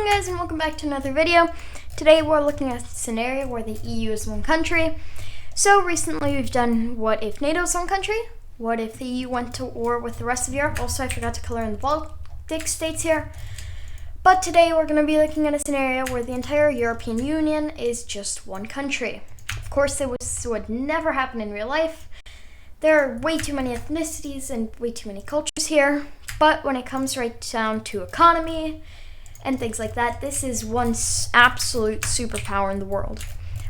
going, guys, and welcome back to another video. Today we're looking at a scenario where the EU is one country. So recently we've done what if NATO is one country, what if the EU went to war with the rest of Europe. Also, I forgot to color in the Baltic states here. But today we're going to be looking at a scenario where the entire European Union is just one country. Of course, this would never happen in real life. There are way too many ethnicities and way too many cultures here. But when it comes right down to economy and things like that, this is one absolute superpower in the world,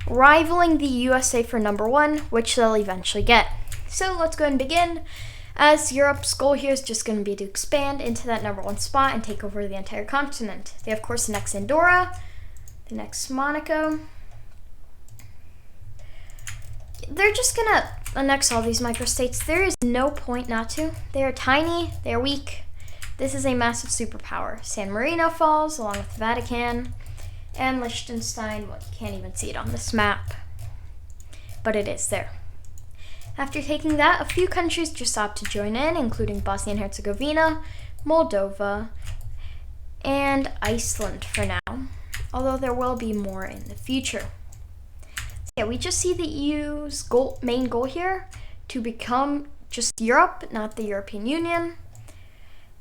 rivaling the USA for number one, which they'll eventually get. So let's go ahead and begin, as Europe's goal here is just going to be to expand into that number one spot and take over the entire continent. They, of course, annex Andorra, the next Monaco. They're just going to annex all these microstates. There is no point not to. They are tiny, they are weak. This is a massive superpower. San Marino falls, along with the Vatican, and Liechtenstein. Well, you can't even see it on this map, but it is there. After taking that, a few countries just opt to join in, including Bosnia and Herzegovina, Moldova, and Iceland for now, although there will be more in the future. Yeah, we just see the EU's main goal here to become just Europe, not the European Union.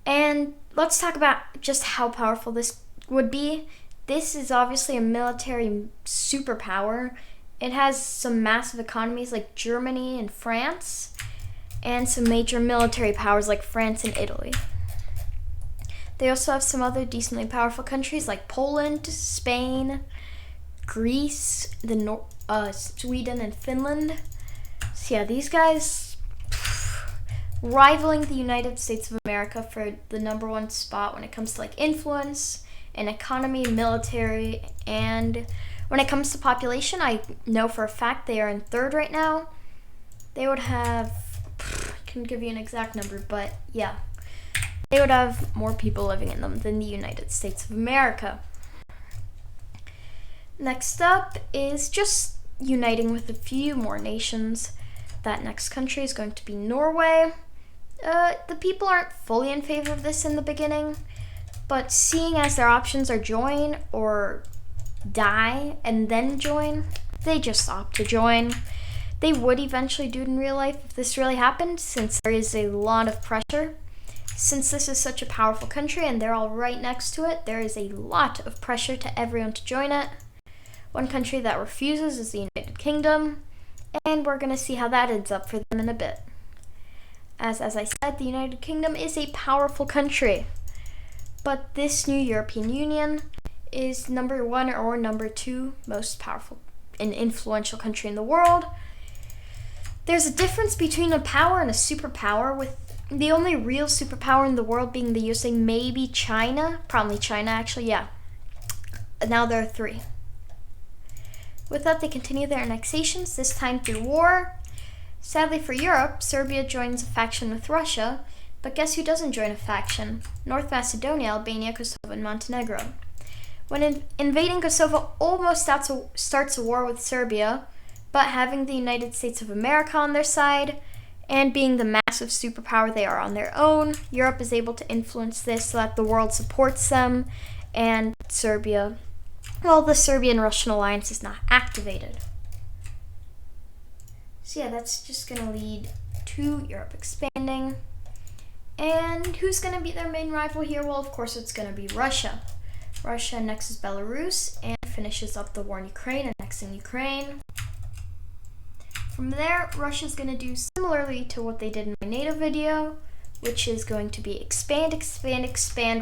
And let's talk about just how powerful this would be. This is obviously a military superpower. It has some massive economies like Germany and France, and some major military powers like France and Italy. They also have some other decently powerful countries like Poland, Spain, Greece, Sweden, and Finland. So yeah, these guys rivaling the United States of America for the number one spot when it comes to like influence and economy, military, and when it comes to population, I know for a fact they are in third right now. They would have, I couldn't give you an exact number, but yeah, they would have more people living in them than the United States of America. Next up is just uniting with a few more nations. That next country is going to be Norway. The people aren't fully in favor of this in the beginning, but seeing as their options are join or die and then join, they just opt to join. They would eventually do it in real life if this really happened, since there is a lot of pressure. Since this is such a powerful country and they're all right next to it, there is a lot of pressure to everyone to join it. One country that refuses is the United Kingdom, and we're going to see how that ends up for them in a bit. As I said, the United Kingdom is a powerful country, but this new European Union is number one or number two most powerful and influential country in the world. There's a difference between a power and a superpower, with the only real superpower in the world being the USA, maybe China. Probably China, actually, yeah. Now there are three. With that, they continue their annexations, this time through war. Sadly for Europe, Serbia joins a faction with Russia, but guess who doesn't join a faction? North Macedonia, Albania, Kosovo, and Montenegro. When invading Kosovo almost starts a war with Serbia, but having the United States of America on their side, and being the massive superpower they are on their own, Europe is able to influence this so that the world supports them, and Serbia, well, the Serbian-Russian alliance is not activated. So yeah, that's just going to lead to Europe expanding. And who's going to be their main rival here? Well, of course, it's going to be Russia. Russia annexes Belarus and finishes up the war in Ukraine, annexing Ukraine. From there, Russia's going to do similarly to what they did in my NATO video, which is going to be expand,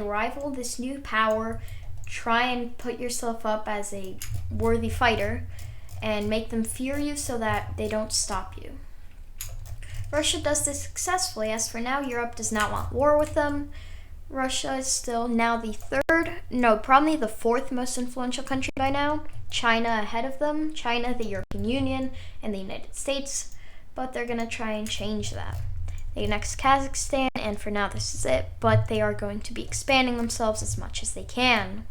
rival this new power, try and put yourself up as a worthy fighter, and make them fear you so that they don't stop you. Russia does this successfully, as for now, Europe does not want war with them. Russia is still now probably the fourth most influential country by now. China ahead of them. China, the European Union, and the United States. But they're going to try and change that. They annexed Kazakhstan, and for now this is it. But they are going to be expanding themselves as much as they can.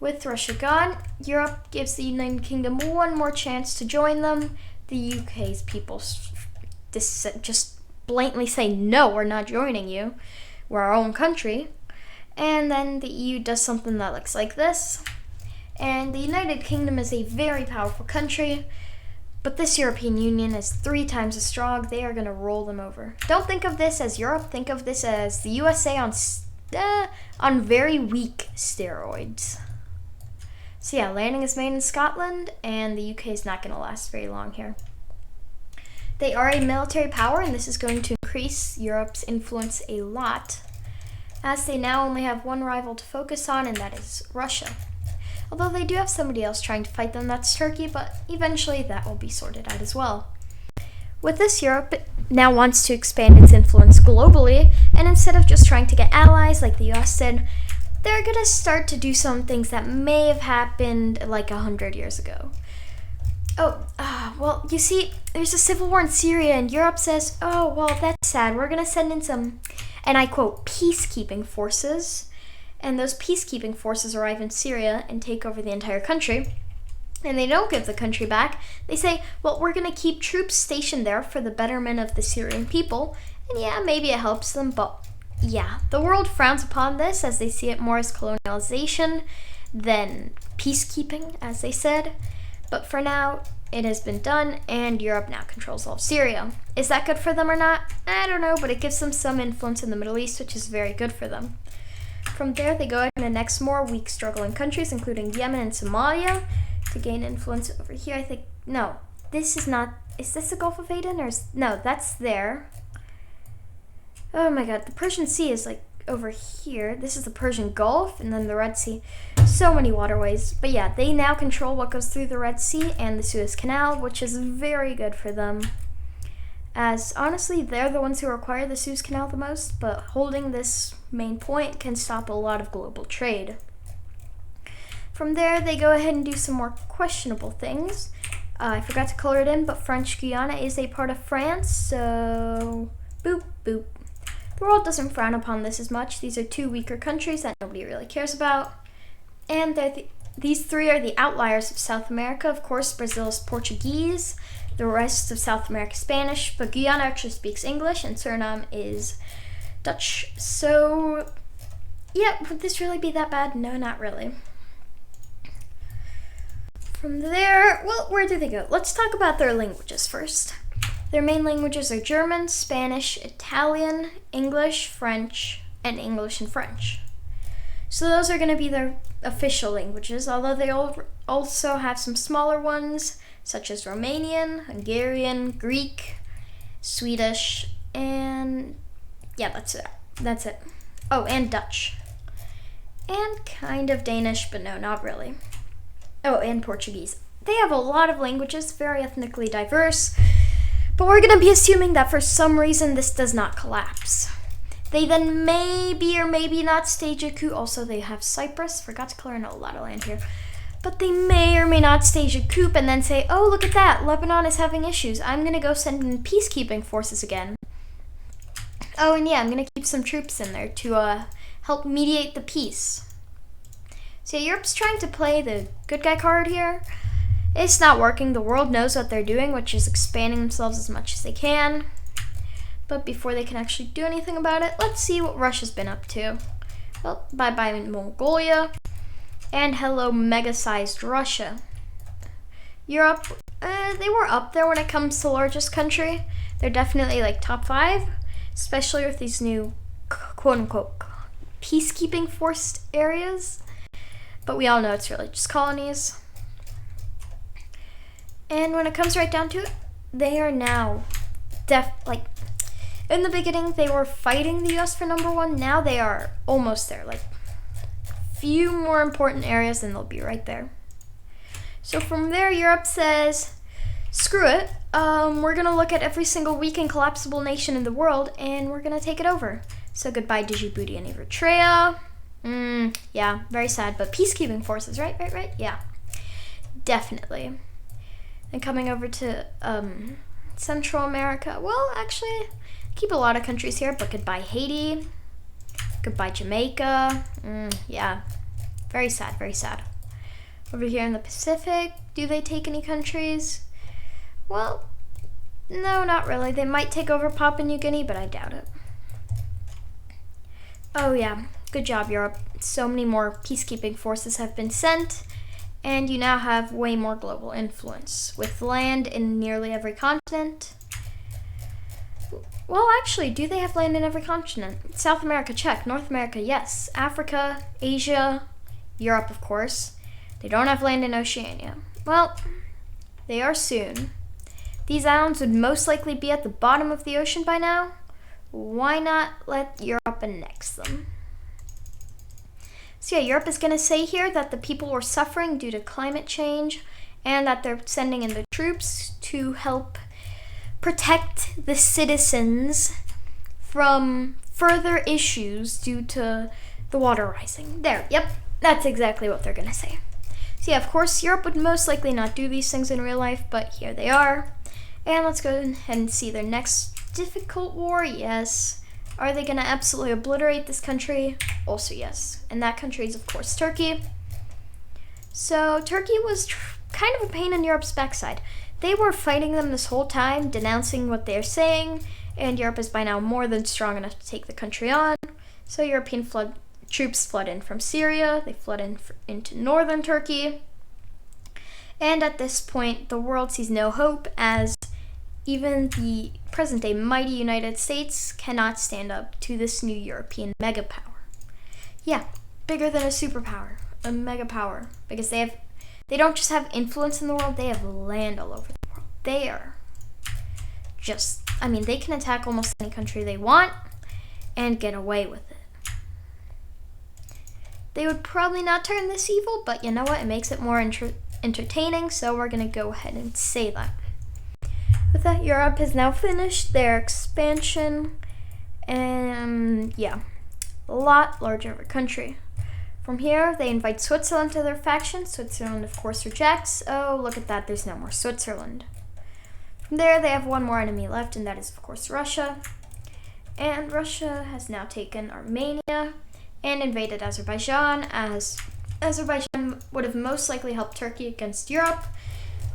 With Russia gone, Europe gives the United Kingdom one more chance to join them. The UK's people just blatantly say, no, we're not joining you. We're our own country. And then the EU does something that looks like this. And the United Kingdom is a very powerful country, but this European Union is 3 times as strong. They are going to roll them over. Don't think of this as Europe. Think of this as the USA on very weak steroids. So yeah, landing is made in Scotland, and the UK is not going to last very long here. They are a military power, and this is going to increase Europe's influence a lot, as they now only have one rival to focus on, and that is Russia. Although they do have somebody else trying to fight them, that's Turkey, but eventually that will be sorted out as well. With this, Europe now wants to expand its influence globally, and instead of just trying to get allies like the US did, they're going to start to do some things that may have happened like 100 years ago. Well, you see, there's a civil war in Syria, and Europe says, oh, well, that's sad. We're going to send in some, and I quote, peacekeeping forces. And those peacekeeping forces arrive in Syria and take over the entire country. And they don't give the country back. They say, well, we're going to keep troops stationed there for the betterment of the Syrian people. And yeah, maybe it helps them, but yeah, the world frowns upon this as they see it more as colonialization than peacekeeping, as they said. But for now, it has been done, and Europe now controls all of Syria. Is that good for them or not? I don't know, but it gives them some influence in the Middle East, which is very good for them. From there, they go ahead and annex more weak, struggling countries, including Yemen and Somalia, to gain influence over here. No, this is not, is this the Gulf of Aden? No, that's there. Oh my god, the Persian Sea is like over here. This is the Persian Gulf, and then the Red Sea. So many waterways. But yeah, they now control what goes through the Red Sea and the Suez Canal, which is very good for them. As honestly, they're the ones who require the Suez Canal the most, but holding this main point can stop a lot of global trade. From there, they go ahead and do some more questionable things. I forgot to color it in, but French Guiana is a part of France, so boop, boop. The world doesn't frown upon this as much. These are 2 weaker countries that nobody really cares about. And these 3 are the outliers of South America. Of course, Brazil is Portuguese. The rest of South America is Spanish, but Guyana actually speaks English, and Suriname is Dutch. So, yeah, would this really be that bad? No, not really. From there, well, where do they go? Let's talk about their languages first. Their main languages are German, Spanish, Italian, English, French, and English and French. So those are going to be their official languages, although they also have some smaller ones, such as Romanian, Hungarian, Greek, Swedish, and yeah, that's it. Oh, and Dutch. And kind of Danish, but no, not really. Oh, and Portuguese. They have a lot of languages, very ethnically diverse, but we're going to be assuming that for some reason this does not collapse. They then maybe or maybe not stage a coup. Also, they have Cyprus. Forgot to color in a lot of land here. But they may or may not stage a coup and then say, oh, look at that, Lebanon is having issues. I'm going to go send in peacekeeping forces again. Oh, and yeah, I'm going to keep some troops in there to help mediate the peace. So Europe's trying to play the good guy card here. It's not working. The world knows what they're doing, which is expanding themselves as much as they can. But before they can actually do anything about it, let's see what Russia's been up to. Well, bye-bye Mongolia. And hello, mega-sized Russia. Europe, they were up there when it comes to largest country. They're definitely like top 5, especially with these new quote-unquote peacekeeping forced areas. But we all know it's really just colonies. And when it comes right down to it, they are now in the beginning they were fighting the US for number 1. Now they are almost there. Like few more important areas and they'll be right there. So from there, Europe says, screw it. We're going to look at every single weak and collapsible nation in the world and we're going to take it over. So goodbye Djibouti and Eritrea. Yeah, very sad, but peacekeeping forces, right? Yeah, definitely. And coming over to Central America, well, actually, keep a lot of countries here, but goodbye Haiti, goodbye Jamaica. Yeah, very sad, very sad. Over here in the Pacific, do they take any countries? Well, no, not really. They might take over Papua New Guinea, but I doubt it. Oh yeah, Good job, Europe. So many more peacekeeping forces have been sent, and you now have way more global influence, with land in nearly every continent. Well, actually, do they have land in every continent? South America, check. North America, yes. Africa, Asia, Europe, of course. They don't have land in Oceania. Well, they are soon. These islands would most likely be at the bottom of the ocean by now. Why not let Europe annex them? So yeah, Europe is going to say here that the people were suffering due to climate change and that they're sending in the troops to help protect the citizens from further issues due to the water rising. There, yep, that's exactly what they're going to say. So yeah, of course, Europe would most likely not do these things in real life, but here they are. And let's go ahead and see their next difficult war. Yes. Are they going to absolutely obliterate this country? Also yes. And that country is, of course, Turkey. So Turkey was kind of a pain in Europe's backside. They were fighting them this whole time, denouncing what they're saying, and Europe is by now more than strong enough to take the country on. So European troops flood in from Syria. They flood into northern Turkey. And at this point, the world sees no hope, as even the present-day mighty United States cannot stand up to this new European megapower. Yeah, bigger than a superpower, a megapower, because they don't just have influence in the world, they have land all over the world. They are just, they can attack almost any country they want and get away with it. They would probably not turn this evil, but you know what? It makes it more entertaining, so we're going to go ahead and say that. With that, Europe has now finished their expansion, and yeah, a lot larger of a country. From here, they invite Switzerland to their faction. Switzerland, of course, rejects. Oh, look at that, there's no more Switzerland. From there, they have one more enemy left, and that is, of course, Russia. And Russia has now taken Armenia and invaded Azerbaijan, as Azerbaijan would have most likely helped Turkey against Europe.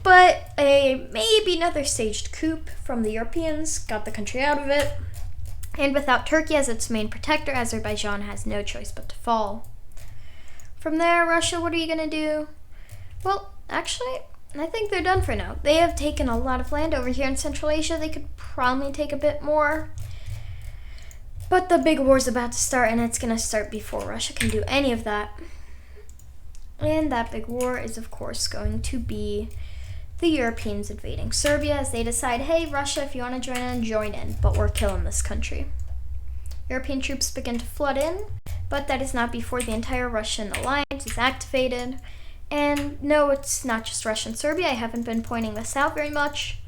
But maybe another staged coup from the Europeans got the country out of it. And without Turkey as its main protector, Azerbaijan has no choice but to fall. From there, Russia, what are you going to do? Well, actually, I think they're done for now. They have taken a lot of land over here in Central Asia. They could probably take a bit more. But the big war's about to start, and it's going to start before Russia can do any of that. And that big war is, of course, going to be the Europeans invading Serbia, as they decide, hey, Russia, if you want to join in, but we're killing this country. European troops begin to flood in, but that is not before the entire Russian alliance is activated. And no, it's not just Russia and Serbia. I haven't been pointing this out very much,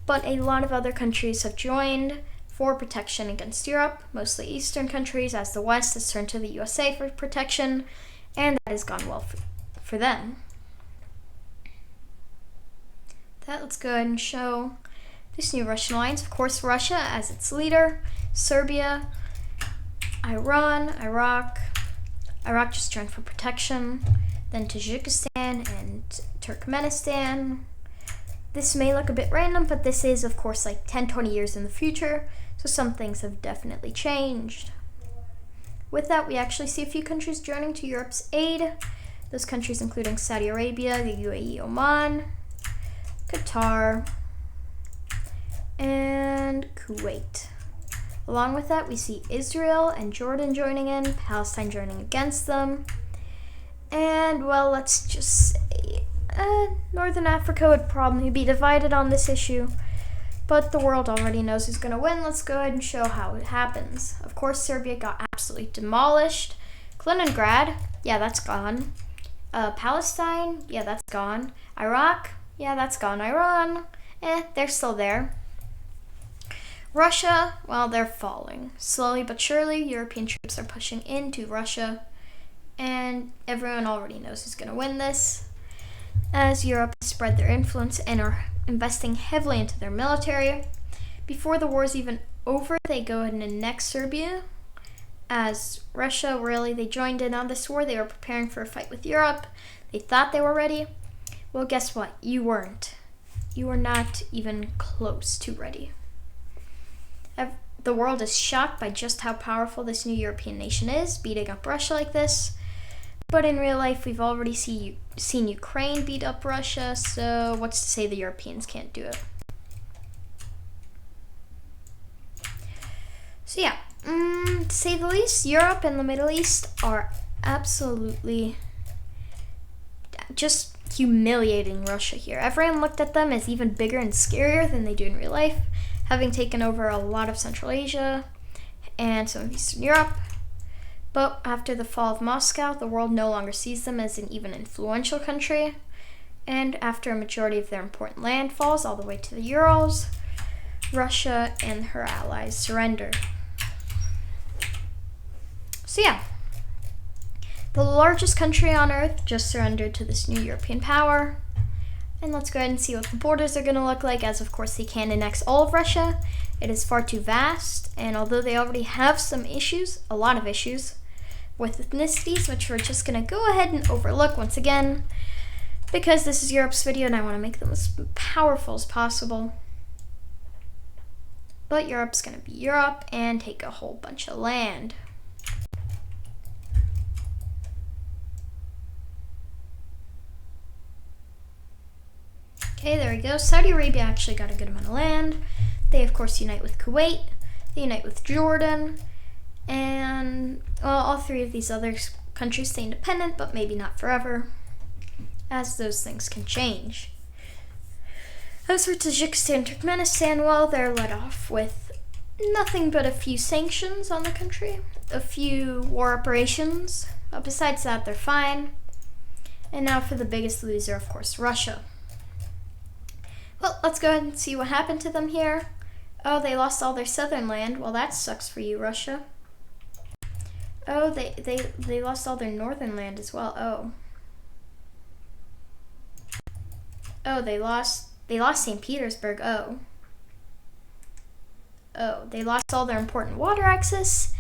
but a lot of other countries have joined for protection against Europe, mostly Eastern countries, as the West has turned to the USA for protection, and that has gone well for them. Let's go ahead and show this new Russian alliance. Of course, Russia as its leader, Serbia, Iran, Iraq just joined for protection, then Tajikistan and Turkmenistan. This may look a bit random, but this is, of course, like 10-20 years in the future, so some things have definitely changed. With that, we actually see a few countries joining to Europe's aid. Those countries including Saudi Arabia, the UAE, Oman, Qatar, and Kuwait. Along with that, we see Israel and Jordan joining in, Palestine joining against them, and, well, let's just say Northern Africa would probably be divided on this issue, but the world already knows who's going to win. Let's go ahead and show how it happens. Of course, Serbia got absolutely demolished. Kaliningrad, yeah, that's gone. Palestine, yeah, that's gone. Iraq, yeah, that's gone. Iran, they're still there. Russia, well, they're falling. Slowly but surely, European troops are pushing into Russia, and everyone already knows who's going to win this, as Europe has spread their influence and are investing heavily into their military. Before the war is even over, they go ahead and annex Serbia, as Russia, really, they joined in on this war. They were preparing for a fight with Europe. They thought they were ready. Well, guess what? You weren't. You were not even close to ready. the world is shocked by just how powerful this new European nation is, beating up Russia like this. But in real life, we've already seen Ukraine beat up Russia, so what's to say the Europeans can't do it? So yeah, to say the least, Europe and the Middle East are absolutely just humiliating Russia here. Everyone looked at them as even bigger and scarier than they do in real life, having taken over a lot of Central Asia and some of Eastern Europe. But after the fall of Moscow, the world no longer sees them as an even influential country. And after a majority of their important land falls all the way to the Urals, Russia and her allies surrender. So yeah, the largest country on Earth just surrendered to this new European power. And let's go ahead and see what the borders are going to look like, as of course they can't annex all of Russia. It is far too vast, and although they already have some issues, a lot of issues, with ethnicities, which we're just going to go ahead and overlook once again, because this is Europe's video and I want to make them as powerful as possible. But Europe's going to be Europe and take a whole bunch of land. Okay, there we go. Saudi Arabia actually got a good amount of land. They, of course, unite with Kuwait. They unite with Jordan. And, well, all three of these other countries stay independent, but maybe not forever, as those things can change. As for Tajikistan and Turkmenistan, well, they're let off with nothing but a few sanctions on the country, a few war operations. But besides that, they're fine. And now for the biggest loser, of course, Russia. Well, let's go ahead and see what happened to them here. Oh, they lost all their southern land. Well, that sucks for you, Russia. Oh, they lost all their northern land as well. Oh, they lost St. Petersburg. Oh, they lost all their important water access.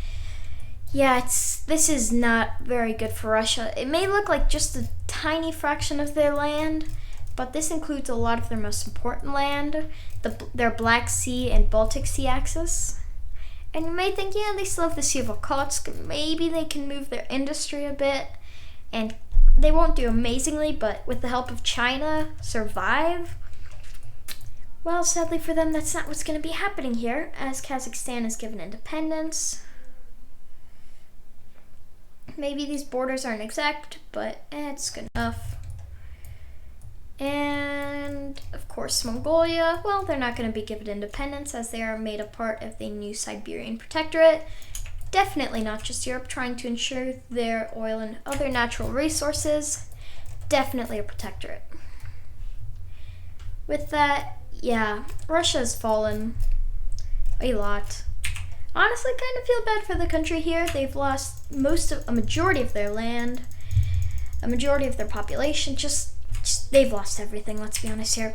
Yeah, this is not very good for Russia. It may look like just a tiny fraction of their land, but this includes a lot of their most important land, their Black Sea and Baltic Sea axis. And you may think, yeah, they still have the Sea of Okhotsk. Maybe they can move their industry a bit, and they won't do amazingly, but with the help of China, survive. Well, sadly for them, that's not what's going to be happening here, as Kazakhstan is given independence. Maybe these borders aren't exact, but it's good enough. And, of course, Mongolia, well, they're not going to be given independence as they are made a part of the new Siberian Protectorate. Definitely not just Europe trying to ensure their oil and other natural resources. Definitely a protectorate. With that, yeah, Russia has fallen a lot. Honestly, kind of feel bad for the country here. They've lost a majority of their land, a majority of their population, they've lost everything, let's be honest here.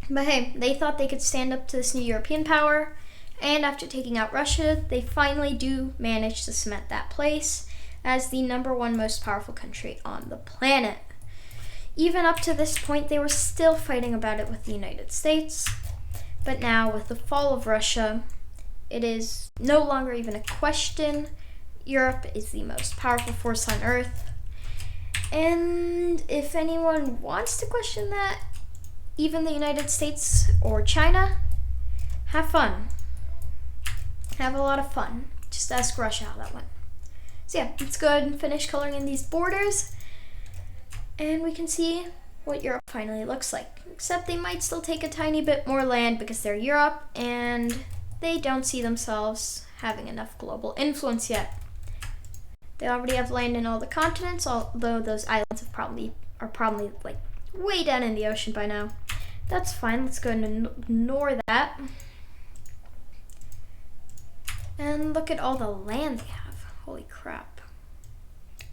But hey, they thought they could stand up to this new European power, and after taking out Russia, they finally do manage to cement that place as the #1 most powerful country on the planet. Even up to this point, they were still fighting about it with the United States, but now with the fall of Russia, it is no longer even a question. Europe is the most powerful force on Earth. And if anyone wants to question that, even the United States or China, have fun. Have a lot of fun. Just ask Russia how that went. So yeah, let's go ahead and finish coloring in these borders, and we can see what Europe finally looks like. Except they might still take a tiny bit more land because they're Europe, and they don't see themselves having enough global influence yet. They already have land in all the continents, although those islands are probably like way down in the ocean by now. That's fine. Let's go ahead and ignore that. And look at all the land they have. Holy crap.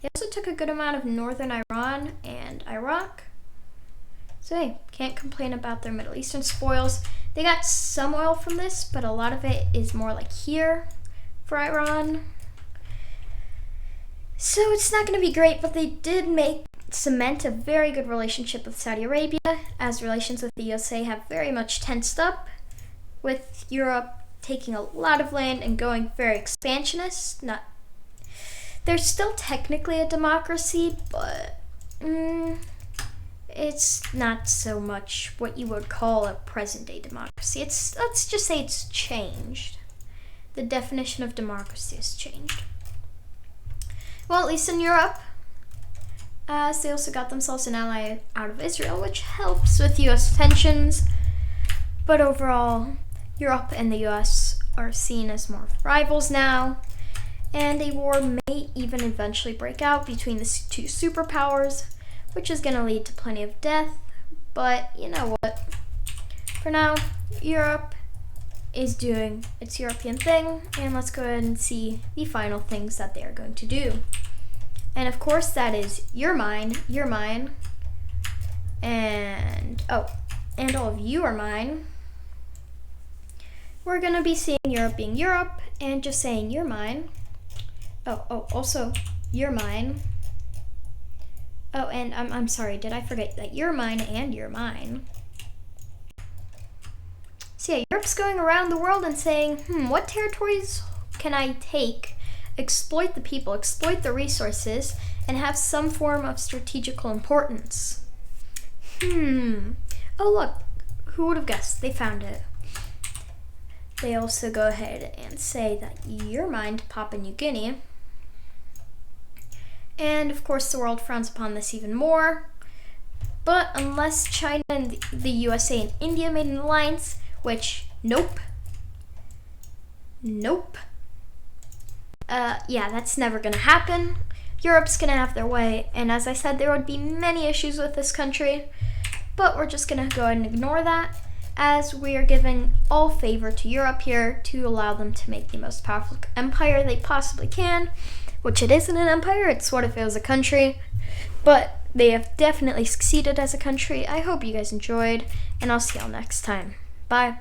They also took a good amount of northern Iran and Iraq. So hey, can't complain about their Middle Eastern spoils. They got some oil from this, but a lot of it is more like here for Iran. So it's not going to be great, but they did cement a very good relationship with Saudi Arabia, as relations with the USA have very much tensed up, with Europe taking a lot of land and going very expansionist. They're still technically a democracy, but it's not so much what you would call a present-day democracy. Let's just say it's changed. The definition of democracy has changed. Well, at least in Europe, they also got themselves an ally out of Israel, which helps with U.S. tensions. But overall, Europe and the U.S. are seen as more rivals now, and a war may even eventually break out between the two superpowers, which is going to lead to plenty of death. But you know what? For now, Europe is doing its European thing, and let's go ahead and see the final things that they are going to do. And of course, that is your mine, and all of you are mine. We're gonna be seeing Europe being Europe, and just saying you're mine. Also you're mine. Oh, and I'm sorry, did I forget that you're mine and you're mine? So yeah, Europe's going around the world and saying, what territories can I take, exploit the people, exploit the resources, and have some form of strategical importance? Oh look, who would have guessed? They found it. They also go ahead and say that you're mine to Papua New Guinea. And of course the world frowns upon this even more. But unless China and the USA and India made an alliance, which, nope. Yeah, that's never gonna happen. Europe's gonna have their way, and as I said, there would be many issues with this country, but we're just gonna go ahead and ignore that, as we are giving all favor to Europe here to allow them to make the most powerful empire they possibly can, which it isn't an empire, it's what if it was a country, but they have definitely succeeded as a country. I hope you guys enjoyed, and I'll see y'all next time. Bye.